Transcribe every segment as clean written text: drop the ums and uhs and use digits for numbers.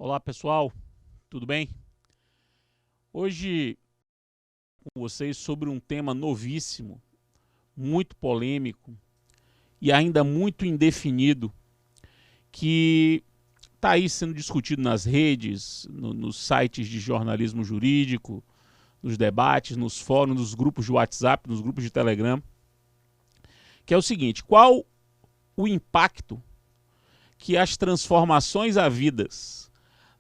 Olá pessoal, tudo bem? Hoje com vocês sobre um tema novíssimo, muito polêmico e ainda muito indefinido, que está aí sendo discutido nas redes, nos sites de jornalismo jurídico, nos debates, nos fóruns, nos grupos de WhatsApp, nos grupos de Telegram, que é o seguinte: qual o impacto que as transformações havidas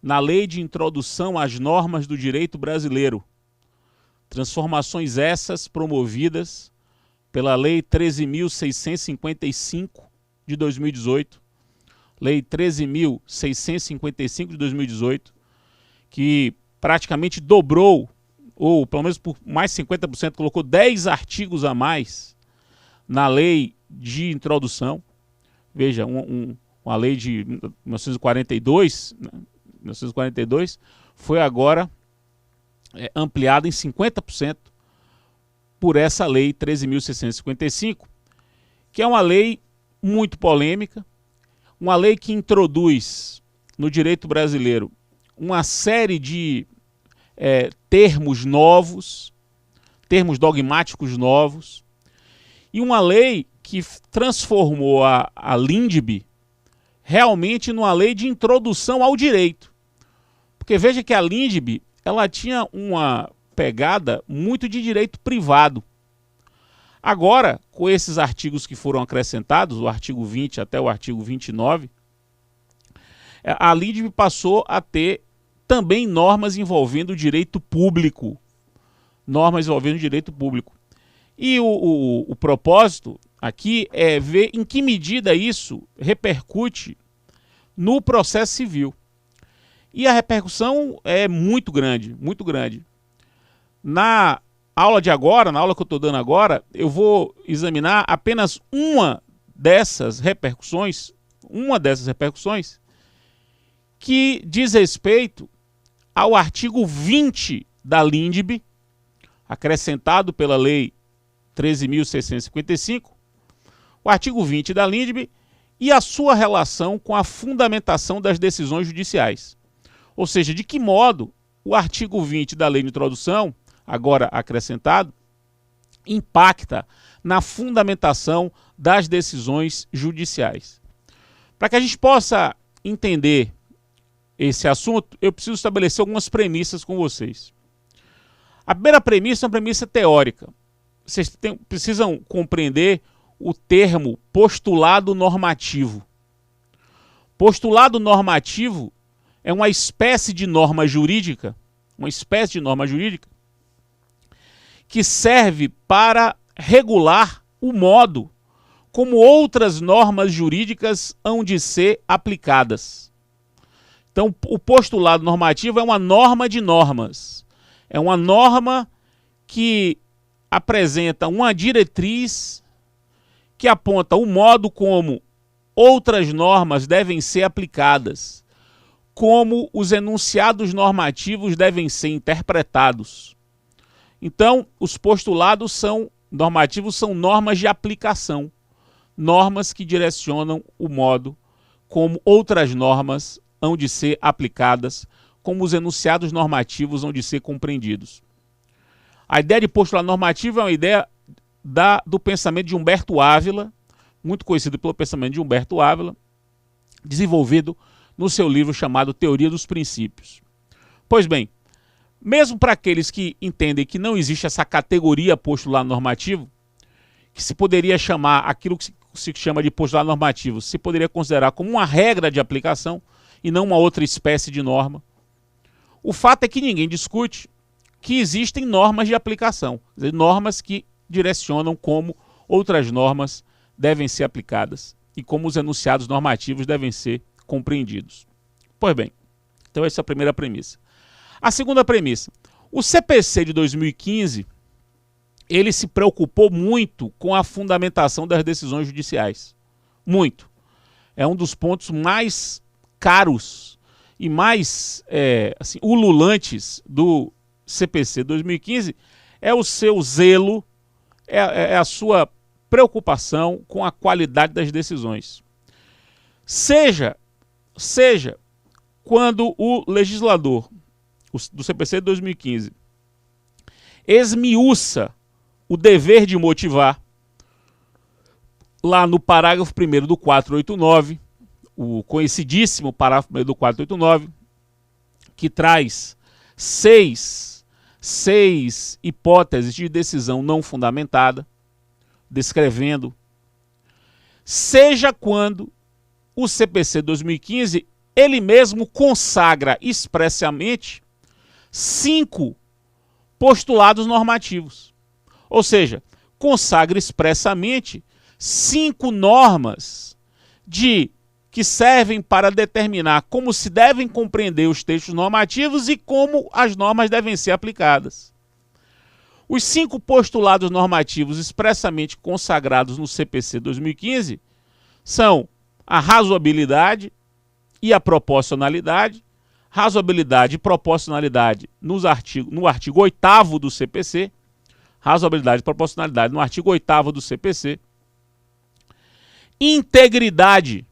na Lei de Introdução às Normas do Direito Brasileiro, transformações essas promovidas pela Lei 13.655 de 2018, Lei 13.655 de 2018, que praticamente dobrou, ou pelo menos por mais 50%, colocou 10 artigos a mais na Lei de Introdução. Veja, uma lei de 1942, foi agora ampliada em 50% por essa lei 13.655, que é uma lei muito polêmica, uma lei que introduz no direito brasileiro uma série de termos novos, termos dogmáticos novos, e uma lei que transformou a LINDB realmente numa lei de introdução ao direito. Porque veja que a LINDB, ela tinha uma pegada muito de direito privado. Agora, com esses artigos que foram acrescentados, o artigo 20 até o artigo 29, a LINDB passou a ter também normas envolvendo o direito público. Normas envolvendo o direito público. E o propósito aqui é ver em que medida isso repercute no processo civil. E a repercussão é muito grande, muito grande. Na aula de agora, na aula que eu estou dando agora, eu vou examinar apenas uma dessas repercussões que diz respeito ao artigo 20 da LINDB, acrescentado pela Lei 13.655, o artigo 20 da LINDB e a sua relação com a fundamentação das decisões judiciais. Ou seja, de que modo o artigo 20 da Lei de Introdução, agora acrescentado, impacta na fundamentação das decisões judiciais. Para que a gente possa entender esse assunto, eu preciso estabelecer algumas premissas com vocês. A primeira premissa é uma premissa teórica. Vocês precisam compreender o termo postulado normativo. Postulado normativo é uma espécie de norma jurídica, que serve para regular o modo como outras normas jurídicas hão de ser aplicadas. Então, o postulado normativo é uma norma de normas. É uma norma que apresenta uma diretriz que aponta o modo como outras normas devem ser aplicadas, como os enunciados normativos devem ser interpretados. Então, os postulados normativos são normas de aplicação, normas que direcionam o modo como outras normas hão de ser aplicadas, como os enunciados normativos hão de ser compreendidos. A ideia de postulado normativo é uma ideia do pensamento de Humberto Ávila, muito conhecido pelo pensamento de Humberto Ávila, desenvolvido no seu livro chamado Teoria dos Princípios. Pois bem, mesmo para aqueles que entendem que não existe essa categoria postulado normativo, que se poderia chamar aquilo que se chama de postulado normativo, se poderia considerar como uma regra de aplicação e não uma outra espécie de norma, o fato é que ninguém discute que existem normas de aplicação, quer dizer, normas que direcionam como outras normas devem ser aplicadas e como os enunciados normativos devem ser compreendidos. Pois bem, então essa é a primeira premissa. A segunda premissa: o CPC de 2015, ele se preocupou muito com a fundamentação das decisões judiciais. Muito. É um dos pontos mais caros e mais ululantes do CPC 2015, é o seu zelo, é a sua preocupação com a qualidade das decisões. Seja quando o legislador do CPC de 2015 esmiuça o dever de motivar, lá no parágrafo 1º do 489, o conhecidíssimo parágrafo 1º do 489, que traz seis hipóteses de decisão não fundamentada, descrevendo, seja quando o CPC 2015, ele mesmo consagra expressamente 5 postulados normativos. Ou seja, consagra expressamente 5 normas que servem para determinar como se devem compreender os textos normativos e como as normas devem ser aplicadas. Os 5 postulados normativos expressamente consagrados no CPC 2015 são a razoabilidade e a proporcionalidade. Razoabilidade e proporcionalidade no artigo 8º do CPC. Razoabilidade e proporcionalidade no artigo 8º do CPC. Integridade.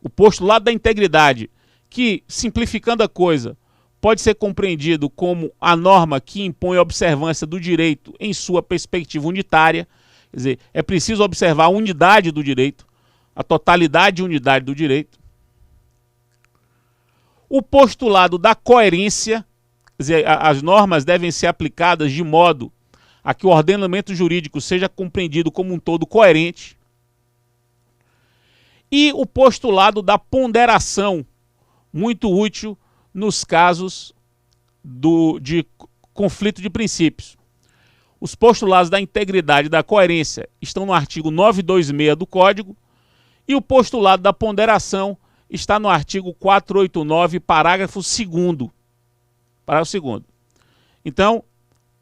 O postulado da integridade, que, simplificando a coisa, pode ser compreendido como a norma que impõe a observância do direito em sua perspectiva unitária. Quer dizer, é preciso observar a unidade do direito, a totalidade e unidade do direito. O postulado da coerência, quer dizer, as normas devem ser aplicadas de modo a que o ordenamento jurídico seja compreendido como um todo coerente. E o postulado da ponderação, muito útil nos casos de conflito de princípios. Os postulados da integridade e da coerência estão no artigo 926 do Código e o postulado da ponderação está no artigo 489, parágrafo 2º. Parágrafo 2º. Então,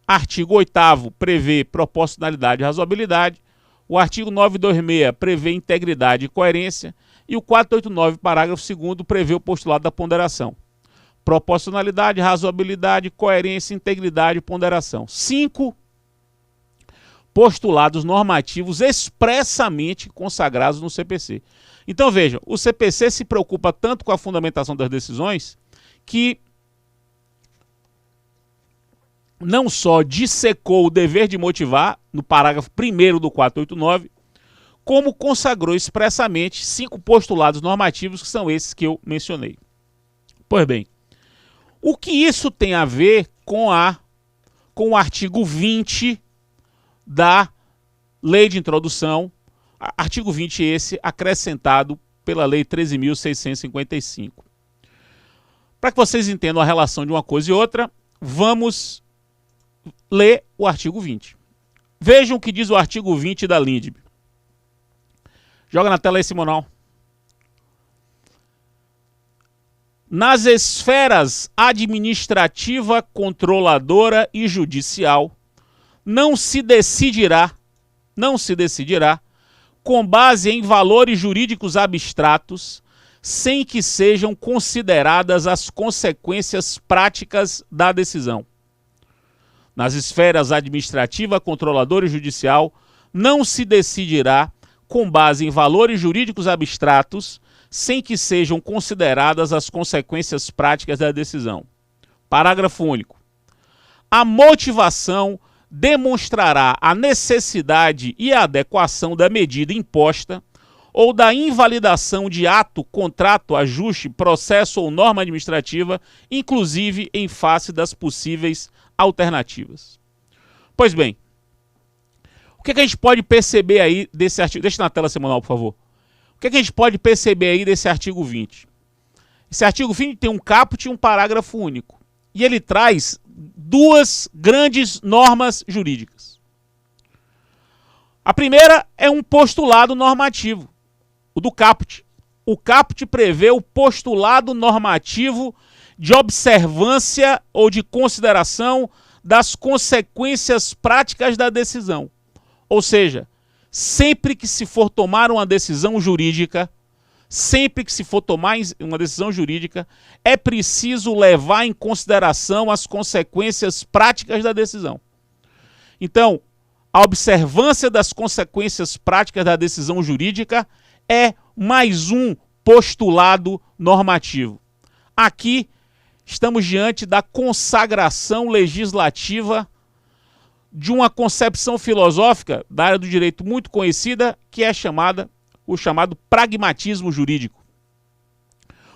artigo 8º prevê proporcionalidade e razoabilidade, o artigo 926 prevê integridade e coerência e o 489, parágrafo 2º, prevê o postulado da ponderação. Proporcionalidade, razoabilidade, coerência, integridade e ponderação. 5 postulados normativos expressamente consagrados no CPC. Então vejam, o CPC se preocupa tanto com a fundamentação das decisões que não só dissecou o dever de motivar no parágrafo 1º do 489, como consagrou expressamente 5 postulados normativos, que são esses que eu mencionei. Pois bem, o que isso tem a ver com o artigo 20 da Lei de Introdução, artigo 20 esse acrescentado pela Lei 13.655. Para que vocês entendam a relação de uma coisa e outra, vamos ler o artigo 20. Vejam o que diz o artigo 20 da LINDB. Joga na tela aí, Simonal. Nas esferas administrativa, controladora e judicial, não se decidirá com base em valores jurídicos abstratos, sem que sejam consideradas as consequências práticas da decisão. Nas esferas administrativa, controladora e judicial, não se decidirá com base em valores jurídicos abstratos, sem que sejam consideradas as consequências práticas da decisão. Parágrafo único. A motivação demonstrará a necessidade e a adequação da medida imposta ou da invalidação de ato, contrato, ajuste, processo ou norma administrativa, inclusive em face das possíveis alternativas. Pois bem, o que a gente pode perceber aí desse artigo? Deixa na tela, Simonal, por favor. O que a gente pode perceber aí desse artigo 20? Esse artigo 20 tem um caput e um parágrafo único. E ele traz 2 grandes normas jurídicas. A primeira é um postulado normativo, o do caput. O caput prevê o postulado normativo de observância ou de consideração das consequências práticas da decisão. Ou seja, sempre que se for tomar uma decisão jurídica, é preciso levar em consideração as consequências práticas da decisão. Então, a observância das consequências práticas da decisão jurídica é mais um postulado normativo. aqui estamos diante da consagração legislativa de uma concepção filosófica da área do direito muito conhecida, que é o chamado pragmatismo jurídico.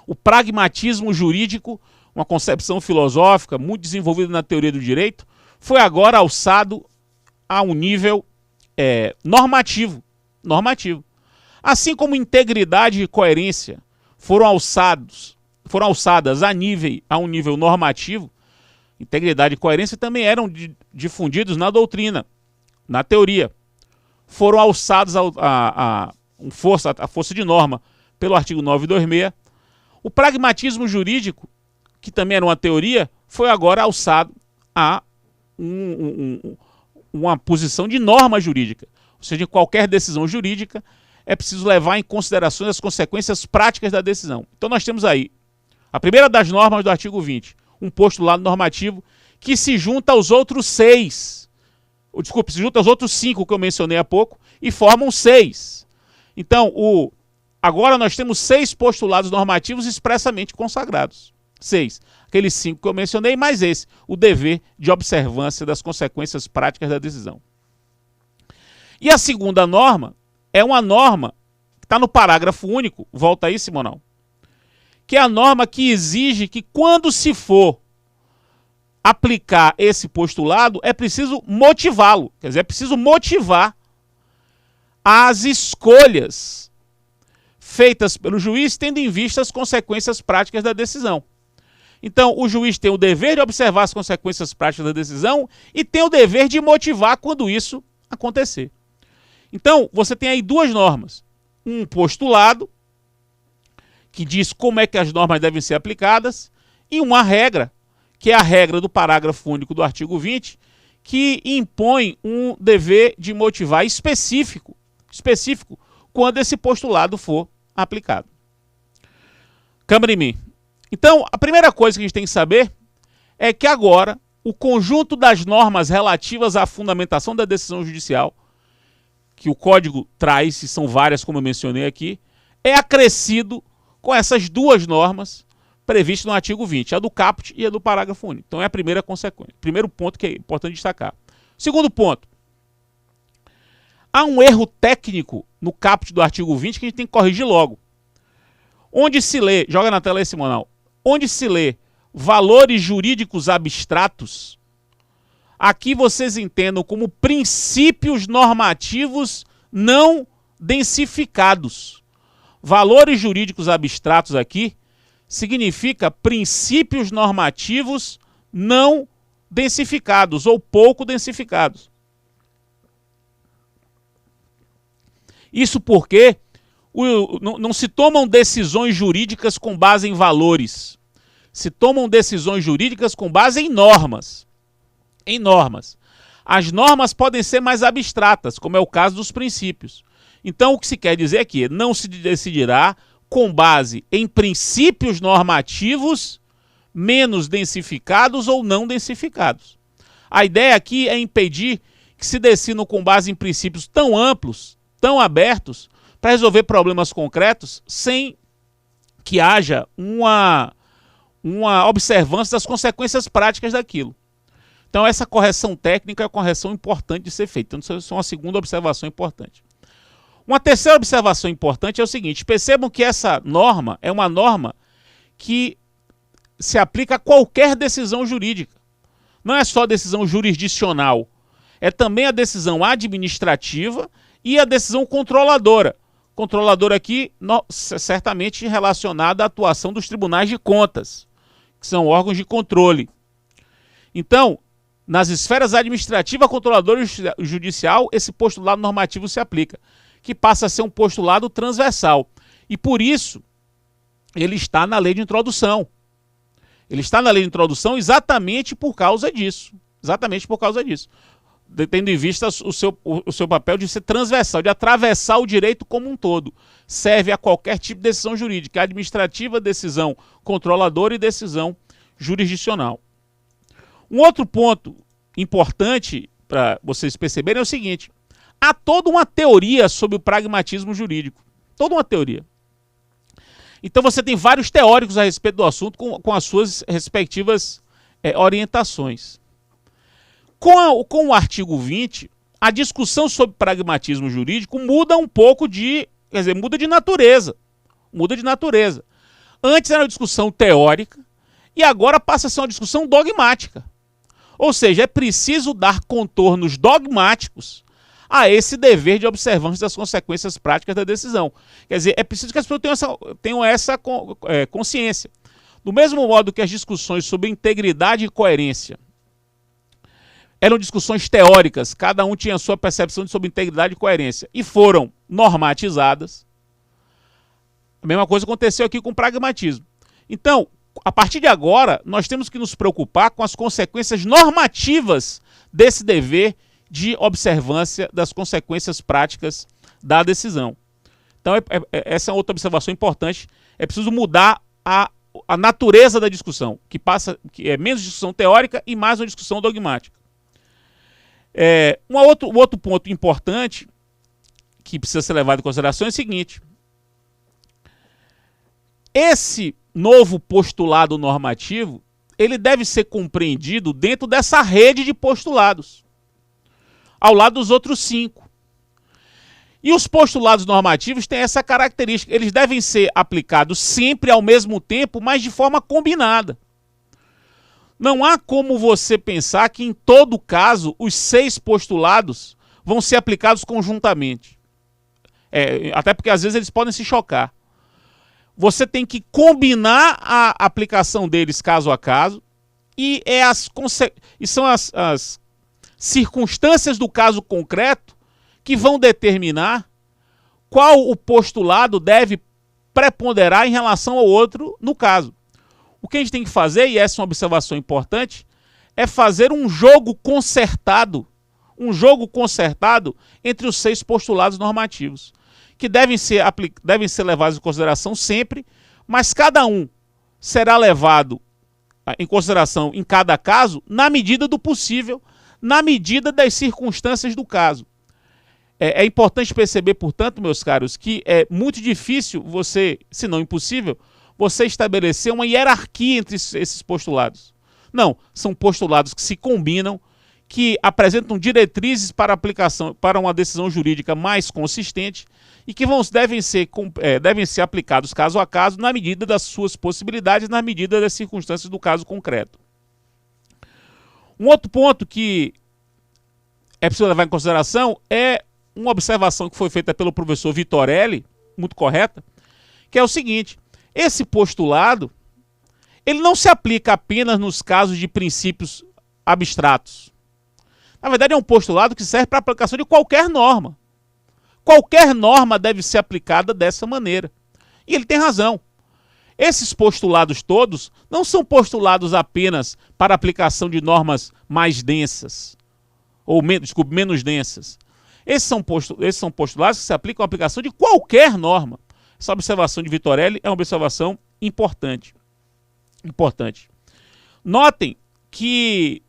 O pragmatismo jurídico, uma concepção filosófica muito desenvolvida na teoria do direito, foi agora alçado a um nível normativo. Assim como integridade e coerência foram alçadas a um nível normativo, integridade e coerência também eram difundidos na doutrina, na teoria. Foram alçados a força de norma pelo artigo 926. O pragmatismo jurídico, que também era uma teoria, foi agora alçado a uma posição de norma jurídica. Ou seja, em qualquer decisão jurídica é preciso levar em consideração as consequências práticas da decisão. Então nós temos aí a primeira das normas do artigo 20, um postulado normativo que se junta aos outros 6. Desculpe, se junta aos outros 5 que eu mencionei há pouco e formam 6. Então, agora nós temos 6 postulados normativos expressamente consagrados. 6. Aqueles 5 que eu mencionei, mais esse, o dever de observância das consequências práticas da decisão. E a segunda norma é uma norma que está no parágrafo único, volta aí, Simonal, que é a norma que exige que quando se for aplicar esse postulado, é preciso motivá-lo. Quer dizer, é preciso motivar as escolhas feitas pelo juiz, tendo em vista as consequências práticas da decisão. Então, o juiz tem o dever de observar as consequências práticas da decisão e tem o dever de motivar quando isso acontecer. Então, você tem aí 2 normas. Um postulado, que diz como é que as normas devem ser aplicadas, e uma regra, que é a regra do parágrafo único do artigo 20, que impõe um dever de motivar específico quando esse postulado for aplicado. Câmara em mim. Então, a primeira coisa que a gente tem que saber é que agora o conjunto das normas relativas à fundamentação da decisão judicial, que o Código traz, e são várias como eu mencionei aqui, é acrescido com essas 2 normas previstas no artigo 20, a do caput e a do parágrafo único. Então é a primeira consequência, primeiro ponto que é importante destacar. Segundo ponto, há um erro técnico no caput do artigo 20 que a gente tem que corrigir logo. Onde se lê, joga na tela aí, Simonal, onde se lê valores jurídicos abstratos, aqui vocês entendam como princípios normativos não densificados. Valores jurídicos abstratos aqui significa princípios normativos não densificados ou pouco densificados. Isso porque não se tomam decisões jurídicas com base em valores. Se tomam decisões jurídicas com base em normas. As normas podem ser mais abstratas, como é o caso dos princípios. Então, o que se quer dizer é que não se decidirá com base em princípios normativos menos densificados ou não densificados. A ideia aqui é impedir que se decidam com base em princípios tão amplos, tão abertos, para resolver problemas concretos sem que haja uma observância das consequências práticas daquilo. Então essa correção técnica é uma correção importante de ser feita. Então isso é uma segunda observação importante. Uma terceira observação importante é o seguinte: percebam que essa norma é uma norma que se aplica a qualquer decisão jurídica. Não é só decisão jurisdicional, é também a decisão administrativa e a decisão controladora. Controladora aqui certamente relacionada à atuação dos tribunais de contas, que são órgãos de controle. Então, nas esferas administrativa, controladora e judicial, esse postulado normativo se aplica, que passa a ser um postulado transversal. E por isso, ele está na lei de introdução. Ele está na lei de introdução exatamente por causa disso. Tendo em vista o seu papel de ser transversal, de atravessar o direito como um todo. Serve a qualquer tipo de decisão jurídica, administrativa, decisão controladora e decisão jurisdicional. Um outro ponto importante para vocês perceberem é o seguinte: há toda uma teoria sobre o pragmatismo jurídico. Toda uma teoria. Então você tem vários teóricos a respeito do assunto com as suas respectivas orientações. Com o artigo 20, a discussão sobre pragmatismo jurídico muda um pouco muda de natureza. Muda de natureza. Antes era uma discussão teórica e agora passa a ser uma discussão dogmática. Ou seja, é preciso dar contornos dogmáticos a esse dever de observância das consequências práticas da decisão. Quer dizer, é preciso que as pessoas tenham essa consciência. Do mesmo modo que as discussões sobre integridade e coerência eram discussões teóricas, cada um tinha a sua percepção sobre integridade e coerência, e foram normatizadas, a mesma coisa aconteceu aqui com o pragmatismo. Então, a partir de agora, nós temos que nos preocupar com as consequências normativas desse dever de observância das consequências práticas da decisão. Então, essa é outra observação importante. É preciso mudar a natureza da discussão, que é menos discussão teórica e mais uma discussão dogmática. Um outro ponto importante que precisa ser levado em consideração é o seguinte: esse novo postulado normativo, ele deve ser compreendido dentro dessa rede de postulados, ao lado dos outros 5. E os postulados normativos têm essa característica: eles devem ser aplicados sempre ao mesmo tempo, mas de forma combinada. Não há como você pensar que em todo caso os 6 postulados vão ser aplicados conjuntamente. Até porque às vezes eles podem se chocar. Você tem que combinar a aplicação deles caso a caso, e são as circunstâncias do caso concreto que vão determinar qual o postulado deve preponderar em relação ao outro no caso. O que a gente tem que fazer, e essa é uma observação importante, é fazer um jogo concertado entre os 6 postulados normativos, que devem ser levados em consideração sempre, mas cada um será levado em consideração em cada caso na medida do possível, na medida das circunstâncias do caso. É importante perceber, portanto, meus caros, que é muito difícil se não impossível, você estabelecer uma hierarquia entre esses postulados. Não, são postulados que se combinam, que apresentam diretrizes para aplicação, para uma decisão jurídica mais consistente e que devem ser aplicados caso a caso na medida das suas possibilidades, na medida das circunstâncias do caso concreto. Um outro ponto que é preciso levar em consideração é uma observação que foi feita pelo professor Vitorelli, muito correta, que é o seguinte: esse postulado, ele não se aplica apenas nos casos de princípios abstratos. Na verdade, é um postulado que serve para a aplicação de qualquer norma. Qualquer norma deve ser aplicada dessa maneira. E ele tem razão. Esses postulados todos não são postulados apenas para a aplicação de normas mais densas, ou menos densas. Esses são postulados que se aplicam à aplicação de qualquer norma. Essa observação de Vitorelli é uma observação importante. Notem que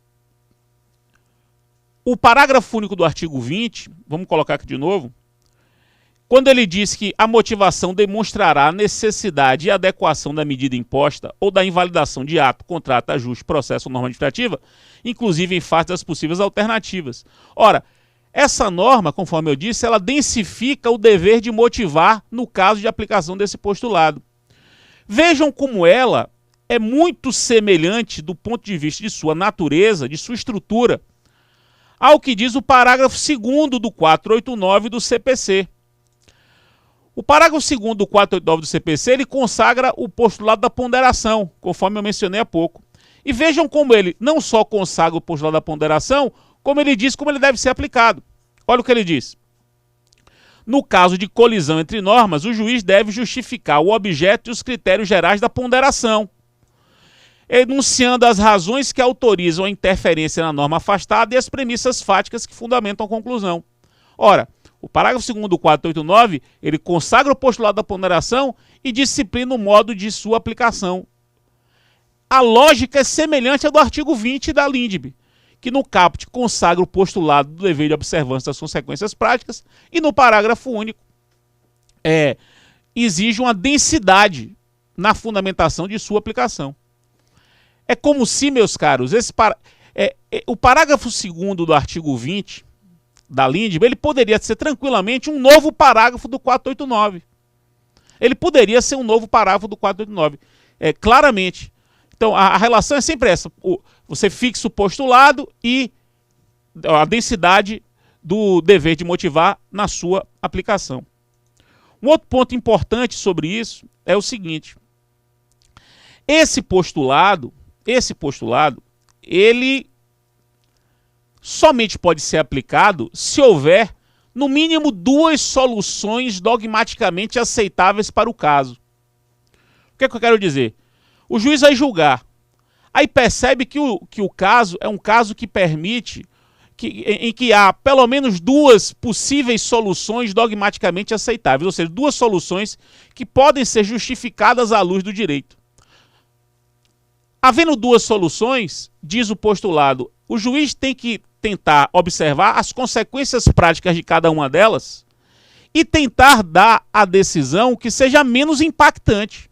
o parágrafo único do artigo 20, vamos colocar aqui de novo, quando ele diz que a motivação demonstrará a necessidade e adequação da medida imposta ou da invalidação de ato, contrato, ajuste, processo ou norma administrativa, inclusive em face das possíveis alternativas. Ora, essa norma, conforme eu disse, ela densifica o dever de motivar no caso de aplicação desse postulado. Vejam como ela é muito semelhante do ponto de vista de sua natureza, de sua estrutura, ao que diz o parágrafo 2º do 489 do CPC. O parágrafo 2º do 489 do CPC, ele consagra o postulado da ponderação, conforme eu mencionei há pouco. E vejam como ele não só consagra o postulado da ponderação, como ele diz como ele deve ser aplicado. Olha o que ele diz. No caso de colisão entre normas, o juiz deve justificar o objeto e os critérios gerais da ponderação, enunciando as razões que autorizam a interferência na norma afastada e as premissas fáticas que fundamentam a conclusão. Ora, o parágrafo 2º do 489, ele consagra o postulado da ponderação e disciplina o modo de sua aplicação. A lógica é semelhante à do artigo 20 da LINDB, que no caput consagra o postulado do dever de observância das consequências práticas e no parágrafo único exige uma densidade na fundamentação de sua aplicação. É como se, meus caros, o parágrafo 2º do artigo 20 da Lindbergh, ele poderia ser tranquilamente um novo parágrafo do 489. Ele poderia ser um novo parágrafo do 489, claramente. Então, a relação é sempre essa. Você fixa o postulado e a densidade do dever de motivar na sua aplicação. Um outro ponto importante sobre isso é o seguinte. Esse postulado, ele somente pode ser aplicado se houver, no mínimo, 2 soluções dogmaticamente aceitáveis para o caso. O que é que eu quero dizer? O juiz vai julgar, aí percebe que o caso é um caso que permite, em que há pelo menos 2 possíveis soluções dogmaticamente aceitáveis, ou seja, 2 soluções que podem ser justificadas à luz do direito. Havendo 2 soluções, diz o postulado, o juiz tem que tentar observar as consequências práticas de cada uma delas e tentar dar a decisão que seja menos impactante.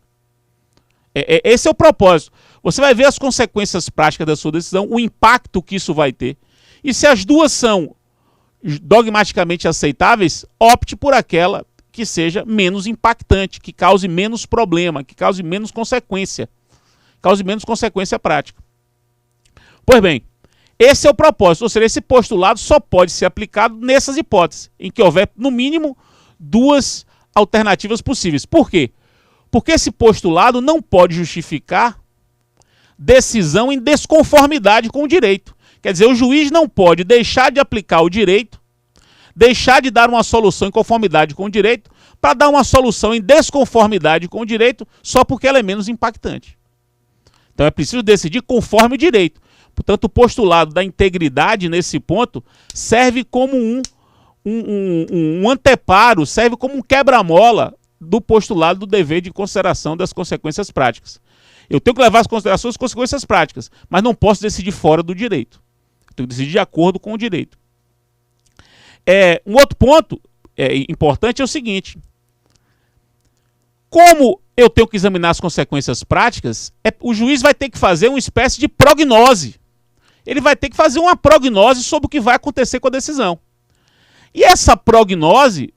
Esse é o propósito. Você vai ver as consequências práticas da sua decisão, o impacto que isso vai ter. E se as 2 são dogmaticamente aceitáveis, opte por aquela que seja menos impactante, que cause menos problema, que cause menos consequência. Cause menos consequência prática. Pois bem, esse é o propósito, ou seja, esse postulado só pode ser aplicado nessas hipóteses, em que houver, no mínimo, 2 alternativas possíveis. Por quê? Porque esse postulado não pode justificar decisão em desconformidade com o direito. Quer dizer, o juiz não pode deixar de aplicar o direito, deixar de dar uma solução em conformidade com o direito, para dar uma solução em desconformidade com o direito, só porque ela é menos impactante. Então é preciso decidir conforme o direito. Portanto, o postulado da integridade nesse ponto serve como um anteparo, serve como um quebra-mola do postulado do dever de consideração das consequências práticas. Eu tenho que levar as considerações das consequências práticas, mas não posso decidir fora do direito. Eu tenho que decidir de acordo com o direito. Um outro ponto importante é o seguinte. Como eu tenho que examinar as consequências práticas, o juiz vai ter que fazer uma espécie de prognose. Ele vai ter que fazer uma prognose sobre o que vai acontecer com a decisão. E essa prognose,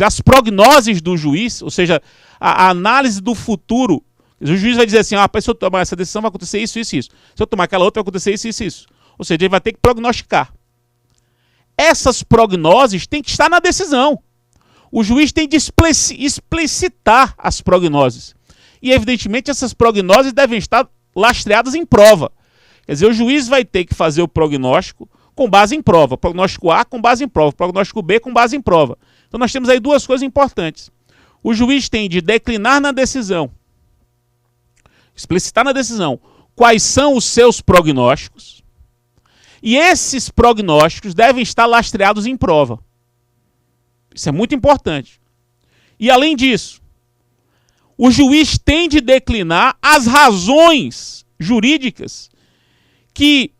as prognoses do juiz, ou seja, a análise do futuro, o juiz vai dizer assim, se eu tomar essa decisão vai acontecer isso, isso, isso. Se eu tomar aquela outra vai acontecer isso, isso, isso. Ou seja, ele vai ter que prognosticar. Essas prognoses têm que estar na decisão. O juiz tem de explicitar as prognoses. E, evidentemente, essas prognoses devem estar lastreadas em prova. Quer dizer, o juiz vai ter que fazer o prognóstico com base em prova. Prognóstico A com base em prova. Prognóstico B com base em prova. Então, nós temos aí 2 coisas importantes. O juiz tem de declinar na decisão, explicitar na decisão quais são os seus prognósticos. E esses prognósticos devem estar lastreados em prova. Isso é muito importante. E além disso, o juiz tem de declinar as razões jurídicas que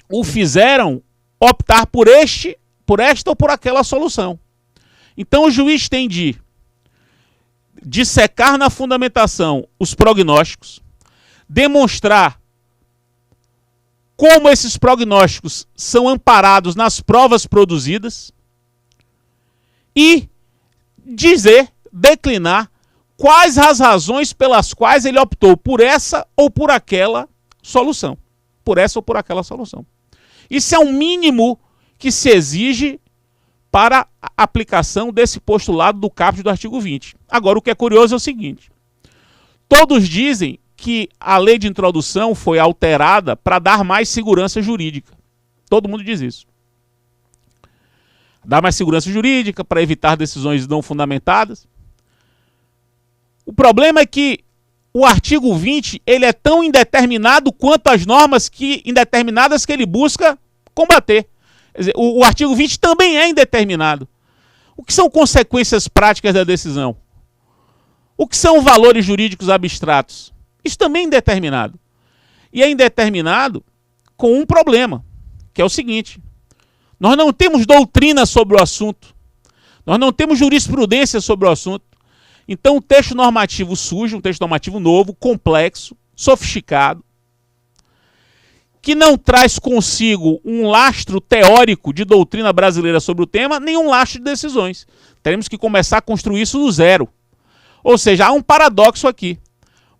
o fizeram optar por esta ou por aquela solução. Então o juiz tem de dissecar na fundamentação os prognósticos, demonstrar como esses prognósticos são amparados nas provas produzidas, e declinar quais as razões pelas quais ele optou por essa ou por aquela solução. Por essa ou por aquela solução. Isso é um mínimo que se exige para a aplicação desse postulado do caput do artigo 20. Agora, o que é curioso é o seguinte. Todos dizem que a lei de introdução foi alterada para dar mais segurança jurídica. Todo mundo diz isso. Dar mais segurança jurídica, para evitar decisões não fundamentadas. O problema é que o artigo 20 ele é tão indeterminado quanto as normas indeterminadas que ele busca combater. Quer dizer, o artigo 20 também é indeterminado. O que são consequências práticas da decisão? O que são valores jurídicos abstratos? Isso também é indeterminado. E é indeterminado com um problema, que é o seguinte. Nós não temos doutrina sobre o assunto. Nós não temos jurisprudência sobre o assunto. Então o texto normativo surge, um texto normativo novo, complexo, sofisticado, que não traz consigo um lastro teórico de doutrina brasileira sobre o tema, nem um lastro de decisões. Teremos que começar a construir isso do zero. Ou seja, há um paradoxo aqui.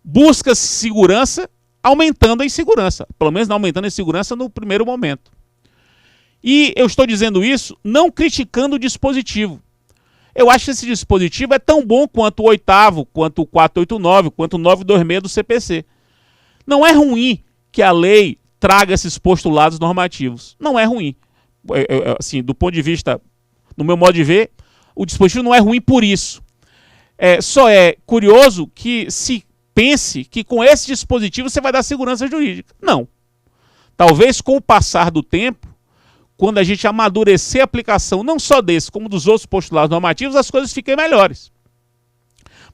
Busca-se segurança aumentando a insegurança, pelo menos não aumentando a insegurança no primeiro momento. E eu estou dizendo isso não criticando o dispositivo. Eu acho que esse dispositivo é tão bom quanto o 8º, quanto o 489, quanto o 926 do CPC. Não é ruim que a lei traga esses postulados normativos. Não é ruim. Assim, do ponto de vista, no meu modo de ver, o dispositivo não é ruim por isso. Só é curioso que se pense que com esse dispositivo você vai dar segurança jurídica. Não. Talvez com o passar do tempo, quando a gente amadurecer a aplicação não só desse, como dos outros postulados normativos, as coisas fiquem melhores.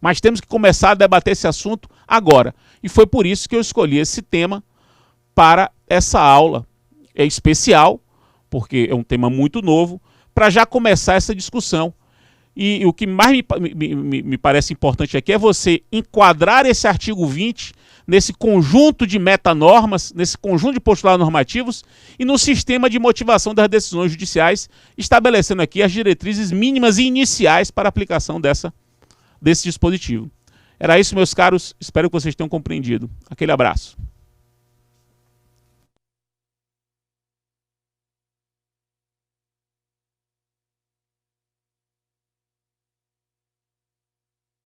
Mas temos que começar a debater esse assunto agora. E foi por isso que eu escolhi esse tema para essa aula. É especial, porque é um tema muito novo, para já começar essa discussão. E o que mais me parece importante aqui é você enquadrar esse artigo 20 nesse conjunto de metanormas, nesse conjunto de postulados normativos e no sistema de motivação das decisões judiciais, estabelecendo aqui as diretrizes mínimas e iniciais para a aplicação desse dispositivo. Era isso, meus caros. Espero que vocês tenham compreendido. Aquele abraço.